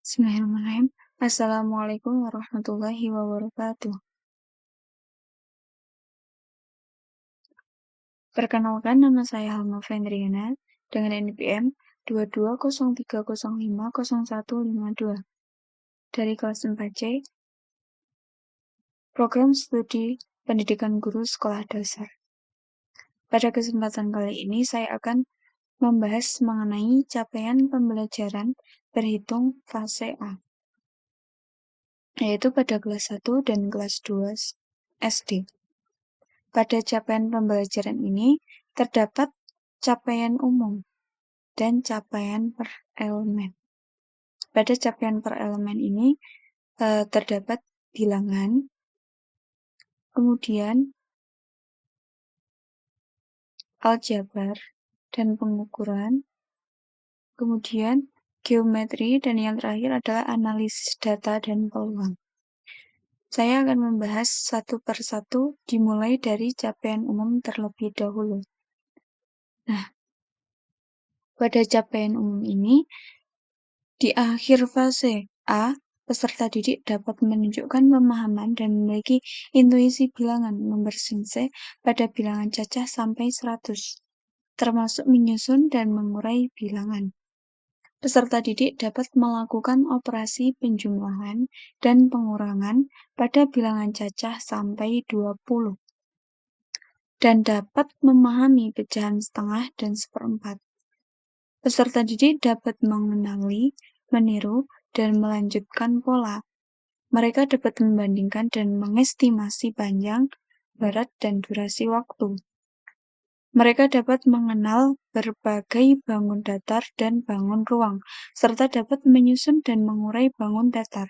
Bismillahirrahmanirrahim. Assalamualaikum warahmatullahi wabarakatuh. Perkenalkan, nama saya Halma Fendriana dengan NPM 2203050152 dari kelas 4C, Program Studi Pendidikan Guru Sekolah Dasar. Pada kesempatan kali ini saya akan membahas mengenai capaian pembelajaran berhitung fase A, yaitu pada kelas 1 dan kelas 2 SD. Pada capaian pembelajaran ini terdapat capaian umum dan capaian per elemen. Pada capaian per elemen ini terdapat bilangan, kemudian aljabar dan pengukuran, kemudian geometri, dan yang terakhir adalah analisis data dan peluang. Saya akan membahas satu persatu dimulai dari capaian umum terlebih dahulu. Nah, pada capaian umum ini, di akhir fase A, peserta didik dapat menunjukkan pemahaman dan memiliki intuisi bilangan nomor sensei pada bilangan cacah sampai 100, termasuk menyusun dan mengurai bilangan. Peserta didik dapat melakukan operasi penjumlahan dan pengurangan pada bilangan cacah sampai 20, dan dapat memahami pecahan setengah dan seperempat. Peserta didik dapat mengenali, meniru, dan melanjutkan pola. Mereka dapat membandingkan dan mengestimasi panjang, berat, dan durasi waktu. Mereka dapat mengenal berbagai bangun datar dan bangun ruang, serta dapat menyusun dan mengurai bangun datar.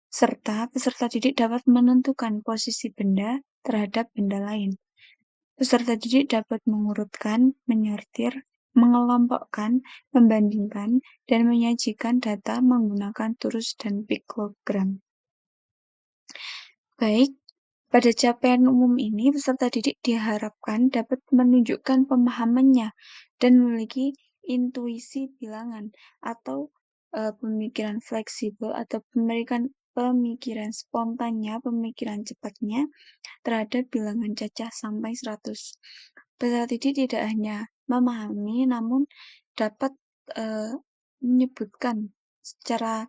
Serta peserta didik dapat menentukan posisi benda terhadap benda lain. Peserta didik dapat mengurutkan, menyortir, mengelompokkan, membandingkan, dan menyajikan data menggunakan turus dan piktogram. Baik, pada capaian umum ini peserta didik diharapkan dapat menunjukkan pemahamannya dan memiliki intuisi bilangan atau pemikiran fleksibel atau pemikiran spontannya, pemikiran cepatnya terhadap bilangan cacah sampai 100. Peserta didik tidak hanya memahami, namun dapat menyebutkan secara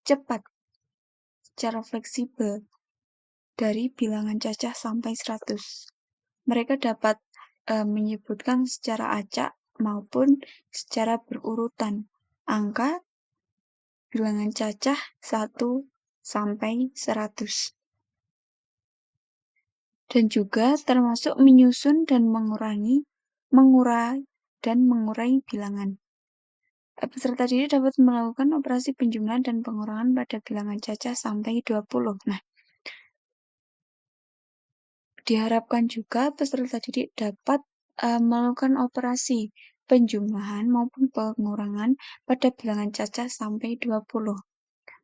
cepat, secara fleksibel dari bilangan cacah sampai 100. Mereka dapat menyebutkan secara acak maupun secara berurutan angka bilangan cacah 1 sampai 100. Dan juga termasuk menyusun dan mengurai bilangan. Peserta didik dapat melakukan operasi penjumlahan dan pengurangan pada bilangan cacah sampai 20. Nah, diharapkan juga peserta didik dapat melakukan operasi penjumlahan maupun pengurangan pada bilangan cacah sampai 20.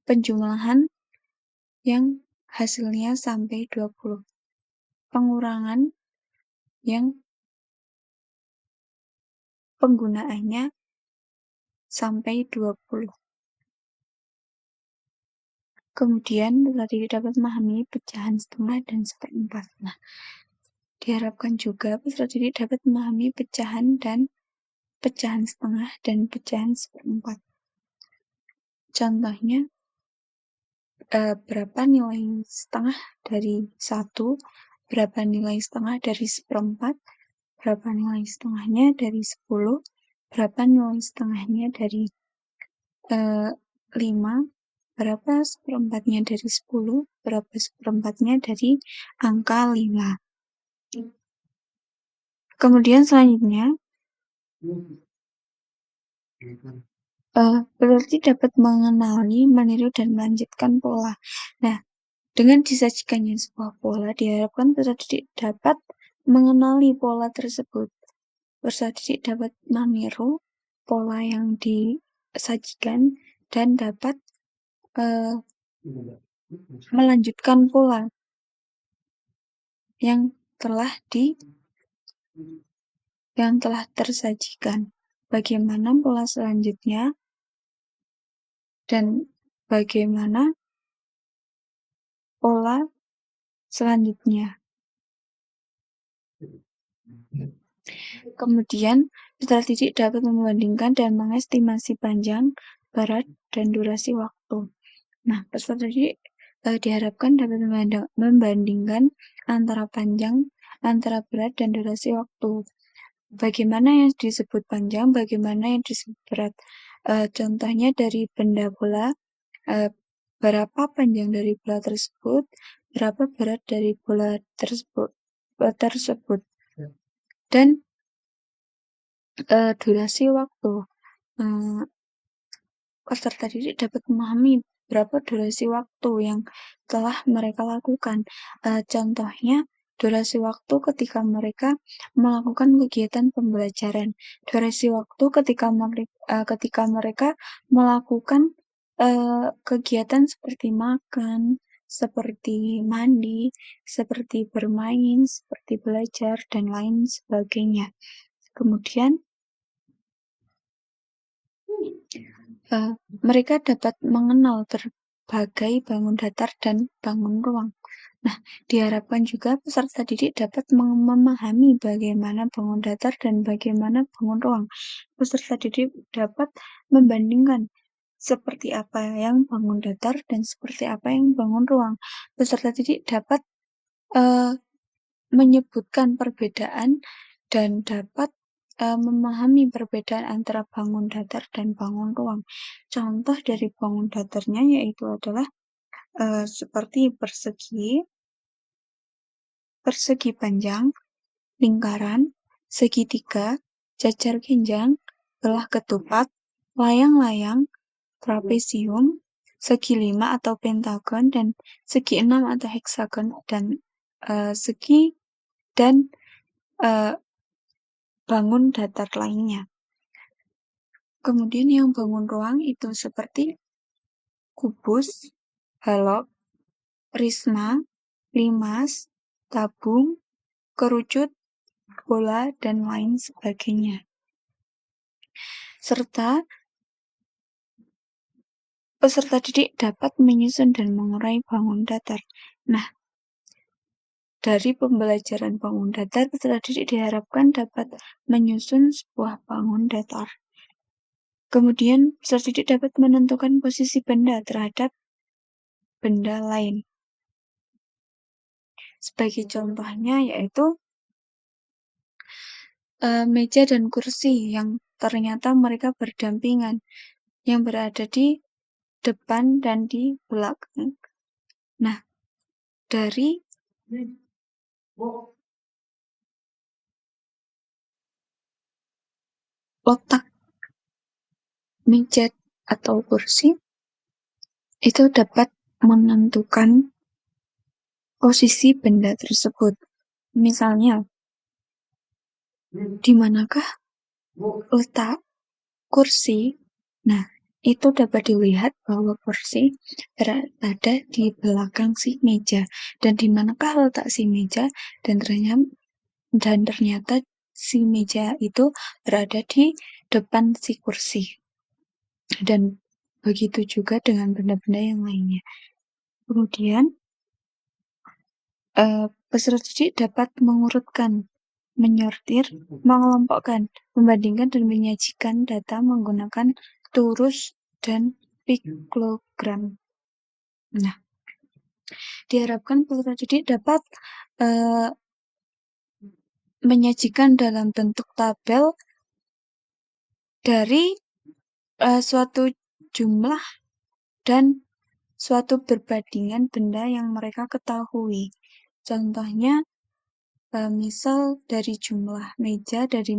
Penjumlahan yang hasilnya sampai 20. Pengurangan yang penggunaannya sampai 20. Kemudian peserta didik dapat memahami pecahan setengah dan seperempat. Nah, diharapkan juga peserta didik dapat memahami pecahan setengah dan pecahan seperempat. Contohnya, berapa nilai setengah dari 1, berapa nilai setengah dari seperempat, berapa nilai setengahnya dari 10, berapa nilai setengahnya dari 5, berapa seperempatnya dari 10, berapa seperempatnya dari angka 5. Kemudian selanjutnya, berarti dapat mengenali, meniru, dan melanjutkan pola. Nah, dengan disajikannya sebuah pola, diharapkan peserta didik dapat mengenali pola tersebut. Peserta didik dapat meniru pola yang disajikan dan dapat melanjutkan pola yang telah tersajikan. Bagaimana pola selanjutnya? dan bagaimana pola selanjutnya. Kemudian, peserta didik dapat membandingkan dan mengestimasi panjang, berat, dan durasi waktu. Nah, peserta didik diharapkan dapat membandingkan antara panjang, antara berat, dan durasi waktu. Bagaimana yang disebut panjang, bagaimana yang disebut berat. Contohnya dari benda bola, eh, berapa panjang dari bola tersebut, berapa berat dari bola tersebut. Dan durasi waktu. Eh, Peserta didik dapat memahami berapa durasi waktu yang telah mereka lakukan. Contohnya, durasi waktu ketika mereka melakukan kegiatan pembelajaran, durasi waktu ketika mereka melakukan kegiatan seperti makan, seperti mandi, seperti bermain, seperti belajar, dan lain sebagainya. Kemudian, mereka dapat mengenal berbagai bangun datar dan bangun ruang. Nah, diharapkan juga peserta didik dapat memahami bagaimana bangun datar dan bagaimana bangun ruang. Peserta didik dapat membandingkan seperti apa yang bangun datar dan seperti apa yang bangun ruang. Peserta didik dapat uh, menyebutkan perbedaan dan dapat memahami perbedaan antara bangun datar dan bangun ruang. Contoh dari bangun datarnya yaitu adalah seperti persegi panjang, lingkaran, segitiga, jajar ginjang, belah ketupat, layang-layang, trapesium, segi 5 atau pentagon, dan segi 6 atau heksagon, dan segi dan uh, bangun datar lainnya. Kemudian yang bangun ruang itu seperti kubus, balok, prisma, limas, tabung, kerucut, bola, dan lain sebagainya. Serta peserta didik dapat menyusun dan mengurai bangun datar. Nah, dari pembelajaran bangun datar, peserta didik diharapkan dapat menyusun sebuah bangun datar. Kemudian, peserta didik dapat menentukan posisi benda terhadap benda lain. Sebagai contohnya yaitu meja dan kursi yang ternyata mereka berdampingan, yang berada di depan dan di belakang. Nah, dari letak meja atau kursi itu dapat menentukan posisi benda tersebut. Misalnya, di manakah letak kursi? Nah, itu dapat dilihat bahwa kursi berada di belakang si meja, dan di manakah letak si meja, dan ternyata si meja itu berada di depan si kursi. Dan begitu juga dengan benda-benda yang lainnya. Kemudian, peserta didik dapat mengurutkan, menyortir, mengelompokkan, membandingkan, dan menyajikan data menggunakan turus dan piklogram. Nah, diharapkan peserta didik dapat menyajikan dalam bentuk tabel dari suatu jumlah dan suatu perbandingan benda yang mereka ketahui. Contohnya, misal dari jumlah meja, dari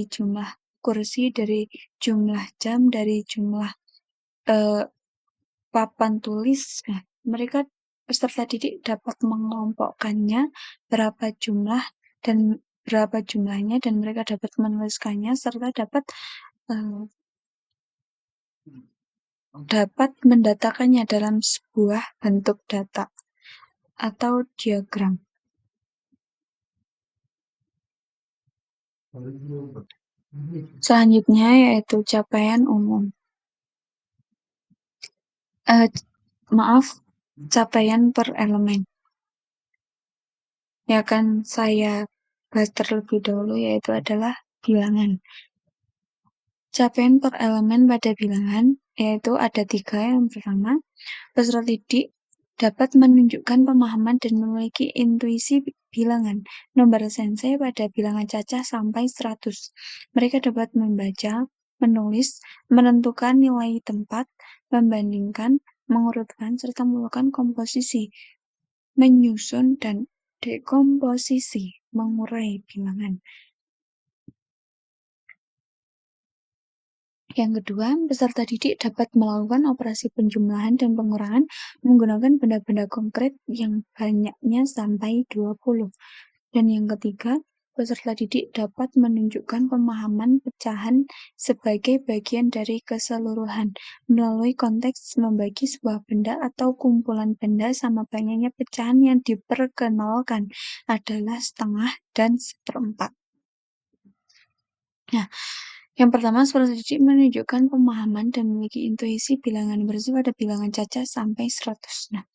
jumlah kursi, dari jumlah jam, dari jumlah papan tulis. Nah, mereka peserta didik dapat mengelompokkannya berapa jumlahnya, dan mereka dapat menuliskannya serta dapat mendatakannya dalam sebuah bentuk data atau diagram. Selanjutnya yaitu capaian umum. Eh, maaf, capaian per elemen. Yang akan saya bahas terlebih dahulu yaitu adalah bilangan. Capaian per elemen pada bilangan yaitu ada 3. Yang pertama, peserta didik dapat menunjukkan pemahaman dan memiliki intuisi bilangan. Nomor sensei pada bilangan cacah sampai 100. Mereka dapat membaca, menulis, menentukan nilai tempat, membandingkan, mengurutkan, serta melakukan komposisi, menyusun, dan dekomposisi, mengurai bilangan. Yang kedua, peserta didik dapat melakukan operasi penjumlahan dan pengurangan menggunakan benda-benda konkret yang banyaknya sampai 20. Dan yang ketiga, peserta didik dapat menunjukkan pemahaman pecahan sebagai bagian dari keseluruhan melalui konteks membagi sebuah benda atau kumpulan benda sama banyaknya pecahan yang diperkenalkan adalah setengah dan seperempat. Nah, yang pertama, peserta didik menunjukkan pemahaman dan memiliki intuisi bilangan bersifat pada bilangan cacah sampai 100. Nah,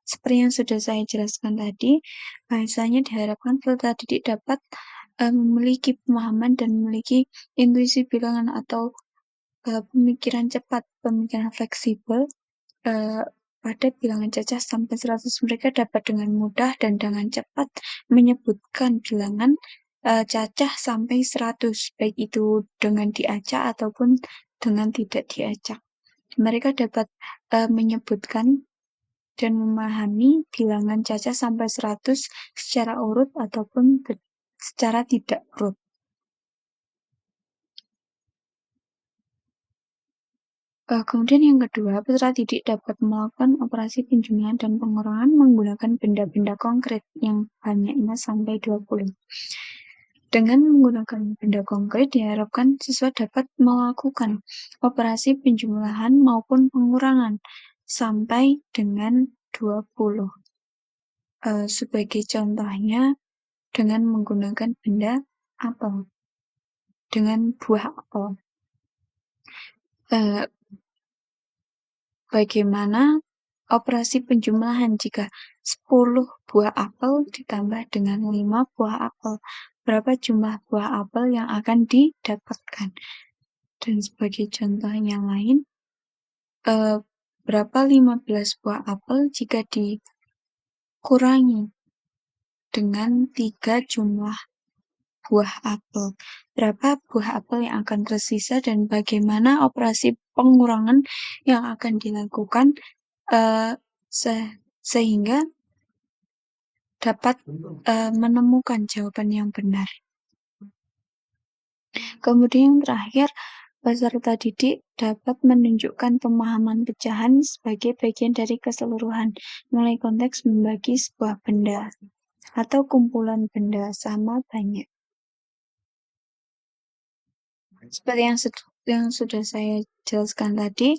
seperti yang sudah saya jelaskan tadi, bahasanya diharapkan peserta didik dapat memiliki pemahaman dan memiliki intuisi bilangan atau pemikiran cepat, pemikiran fleksibel pada bilangan cacah sampai 100. Mereka dapat dengan mudah dan dengan cepat menyebutkan bilangan cacah sampai 100, baik itu dengan diacak ataupun dengan tidak diacak. Mereka dapat menyebutkan dan memahami bilangan cacah sampai 100 secara urut ataupun secara tidak urut. Kemudian yang kedua, peserta didik dapat melakukan operasi penjumlahan dan pengurangan menggunakan benda-benda konkret yang banyaknya sampai 20. Dengan menggunakan benda konkret, diharapkan siswa dapat melakukan operasi penjumlahan maupun pengurangan sampai dengan 20. Sebagai contohnya, dengan menggunakan benda apel, dengan buah apel. Bagaimana operasi penjumlahan jika 10 buah apel ditambah dengan 5 buah apel? Berapa jumlah buah apel yang akan didapatkan? Dan sebagai contoh yang lain, berapa 15 buah apel jika dikurangi dengan 3 jumlah buah apel? Berapa buah apel yang akan tersisa dan bagaimana operasi pengurangan yang akan dilakukan sehingga dapat menemukan jawaban yang benar. Kemudian yang terakhir, peserta didik dapat menunjukkan pemahaman pecahan sebagai bagian dari keseluruhan, mulai konteks membagi sebuah benda atau kumpulan benda sama banyak. Seperti yang sudah saya jelaskan tadi,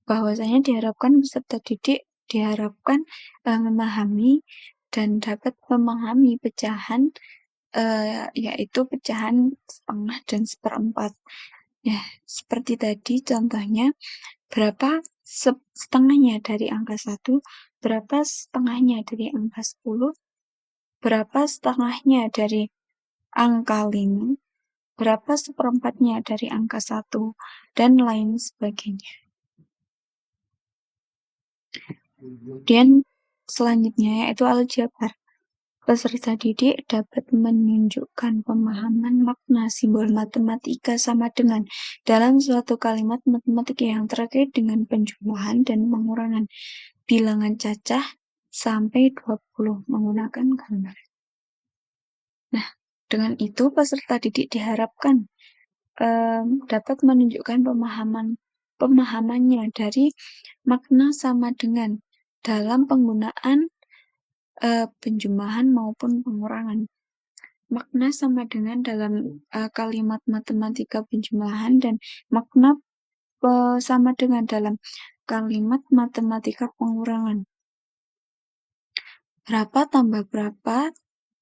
bahwasanya diharapkan peserta didik memahami dan dapat memahami pecahan, yaitu pecahan setengah dan seperempat. Ya, seperti tadi contohnya, berapa setengahnya dari angka 1, berapa setengahnya dari angka 10, berapa setengahnya dari angka 5, berapa seperempatnya dari angka 1, dan lain sebagainya. Kemudian selanjutnya yaitu aljabar. Peserta didik dapat menunjukkan pemahaman makna simbol matematika sama dengan dalam suatu kalimat matematika yang terkait dengan penjumlahan dan pengurangan bilangan cacah sampai 20 menggunakan gambar. Nah, dengan itu peserta didik diharapkan dapat menunjukkan pemahamannya dari makna sama dengan dalam penggunaan penjumlahan maupun pengurangan. Makna sama dengan dalam kalimat matematika penjumlahan dan makna sama dengan dalam kalimat matematika pengurangan. Berapa tambah berapa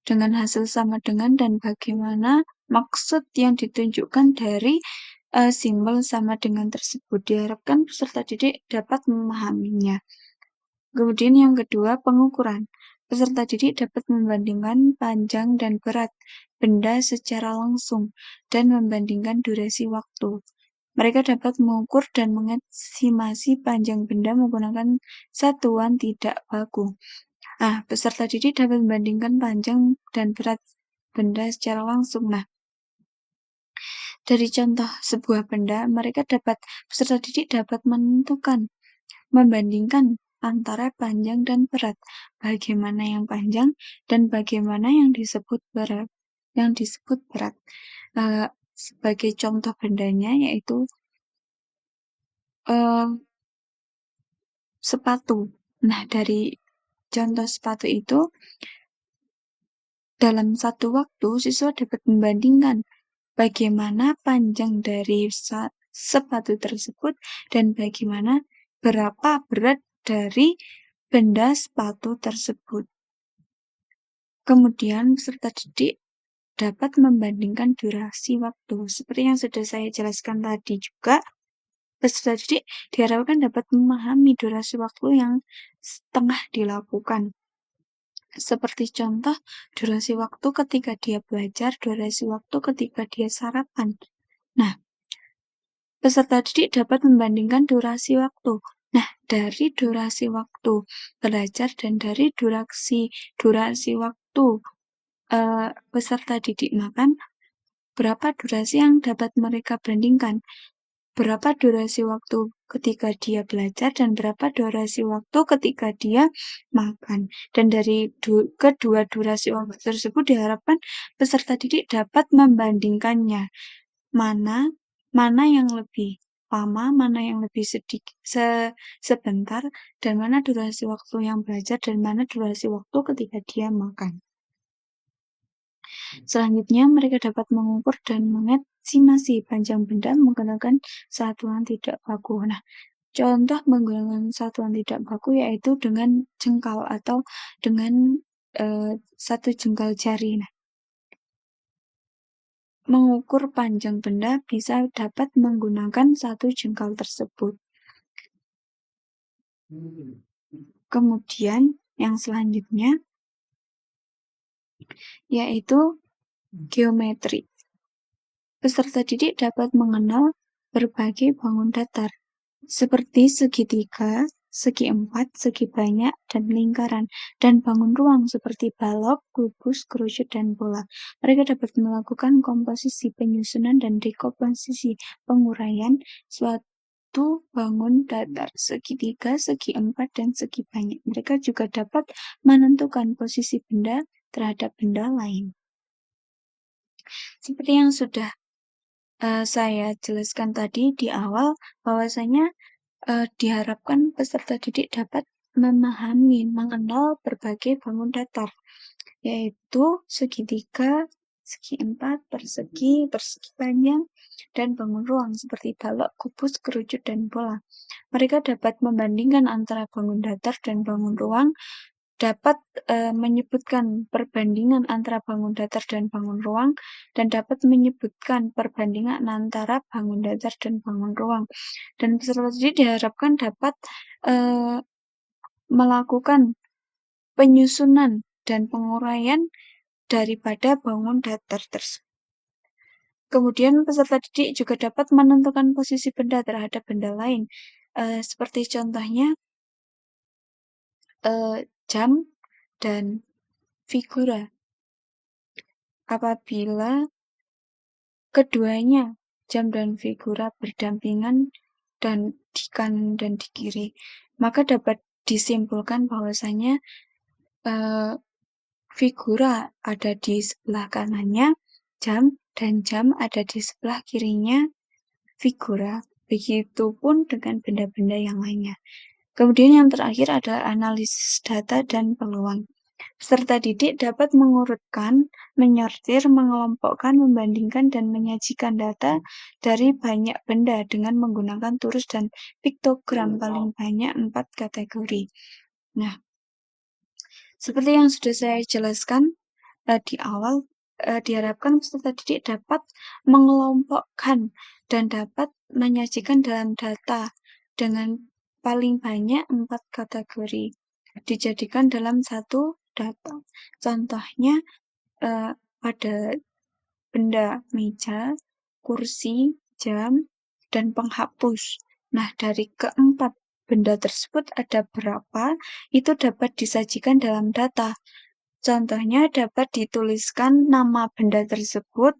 dengan hasil sama dengan dan bagaimana maksud yang ditunjukkan dari simbol sama dengan tersebut. Diharapkan peserta didik dapat memahaminya. Kemudian yang kedua, pengukuran. Peserta didik dapat membandingkan panjang dan berat benda secara langsung dan membandingkan durasi waktu. Mereka dapat mengukur dan mengestimasi panjang benda menggunakan satuan tidak baku. Peserta didik dapat membandingkan panjang dan berat benda secara langsung. Dari contoh sebuah benda, peserta didik dapat membandingkan antara panjang dan berat, bagaimana yang panjang dan bagaimana yang disebut berat. Sebagai contoh bendanya yaitu sepatu. Dari contoh sepatu itu, dalam satu waktu siswa dapat membandingkan bagaimana panjang dari sepatu tersebut dan bagaimana berapa berat dari benda sepatu tersebut. Kemudian peserta didik dapat membandingkan durasi waktu. Seperti yang sudah saya jelaskan tadi juga, peserta didik diharapkan dapat memahami durasi waktu yang tengah dilakukan. Seperti contoh, durasi waktu ketika dia belajar, durasi waktu ketika dia sarapan. Peserta didik dapat membandingkan durasi waktu. Dari durasi waktu belajar dan dari durasi waktu peserta didik makan, berapa durasi yang dapat mereka bandingkan? Berapa durasi waktu ketika dia belajar dan berapa durasi waktu ketika dia makan. Dan dari kedua durasi waktu tersebut diharapkan peserta didik dapat membandingkannya. Mana yang lebih lama, mana yang lebih sebentar, dan mana durasi waktu yang belajar, dan mana durasi waktu ketika dia makan. Selanjutnya, mereka dapat mengukur dan mengestimasi panjang benda menggunakan satuan tidak baku. Contoh menggunakan satuan tidak baku yaitu dengan jengkal atau dengan satu jengkal jari. Mengukur panjang benda bisa dapat menggunakan satu jengkal tersebut. Kemudian yang selanjutnya yaitu geometri. Peserta didik dapat mengenal berbagai bangun datar seperti segitiga, segi empat, segi banyak, dan lingkaran, dan bangun ruang seperti balok, kubus, kerucut, dan bola. Mereka dapat melakukan komposisi, penyusunan, dan dekomposisi penguraian suatu bangun datar segitiga, segi empat, dan segi banyak. Mereka juga dapat menentukan posisi benda terhadap benda lain. Seperti yang sudah saya jelaskan tadi di awal, bahwasanya diharapkan peserta didik dapat mengenal berbagai bangun datar, yaitu segitiga, segi empat, persegi panjang, dan bangun ruang seperti balok, kubus, kerucut, dan bola. Mereka dapat membandingkan antara bangun datar dan bangun ruang, dapat menyebutkan perbandingan antara bangun datar dan bangun ruang, dan dapat menyebutkan perbandingan antara bangun datar dan bangun ruang. Dan peserta didik diharapkan dapat melakukan penyusunan dan penguraian daripada bangun datar tersebut. Kemudian peserta didik juga dapat menentukan posisi benda terhadap benda lain. Seperti contohnya jam dan figura. Apabila keduanya, jam dan figura, berdampingan dan di kanan dan di kiri, maka dapat disimpulkan bahwasanya figura ada di sebelah kanannya jam dan jam ada di sebelah kirinya figura. Begitupun dengan benda-benda yang lainnya. Kemudian yang terakhir adalah analisis data dan peluang. Peserta didik dapat mengurutkan, menyortir, mengelompokkan, membandingkan, dan menyajikan data dari banyak benda dengan menggunakan tulis dan piktogram paling banyak 4 kategori. Seperti yang sudah saya jelaskan di awal, diharapkan peserta didik dapat mengelompokkan dan dapat menyajikan dalam data dengan paling banyak 4 kategori dijadikan dalam satu data. Contohnya pada benda meja, kursi, jam, dan penghapus. Nah, dari keempat benda tersebut ada berapa, itu dapat disajikan dalam data. Contohnya dapat dituliskan nama benda tersebut,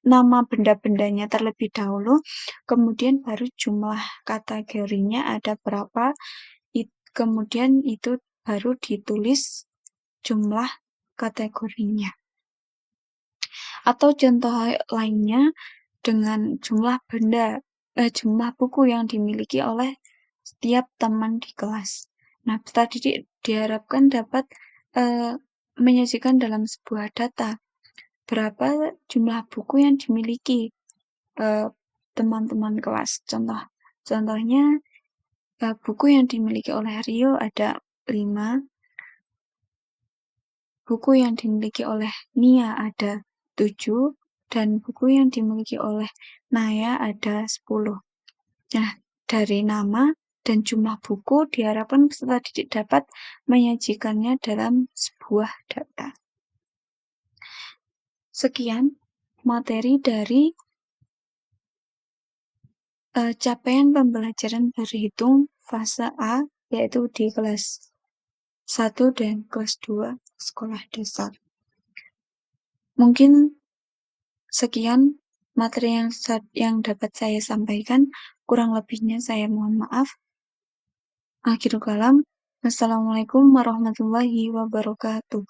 nama benda-bendanya terlebih dahulu, kemudian baru jumlah kategorinya ada berapa, kemudian itu baru ditulis jumlah kategorinya. Atau contoh lainnya dengan jumlah buku yang dimiliki oleh setiap teman di kelas. Nah, peserta didik diharapkan dapat menyajikan dalam sebuah data berapa jumlah buku yang dimiliki teman-teman kelas. Contohnya buku yang dimiliki oleh Rio ada 5, buku yang dimiliki oleh Nia ada 7, dan buku yang dimiliki oleh Naya ada 10. Nah, dari nama dan jumlah buku diharapkan peserta didik dapat menyajikannya dalam sebuah data. Sekian materi dari capaian pembelajaran berhitung fase A, yaitu di kelas 1 dan kelas 2 sekolah dasar. Mungkin sekian materi yang dapat saya sampaikan, kurang lebihnya saya mohon maaf. Akhirul kalam, wassalamualaikum warahmatullahi wabarakatuh.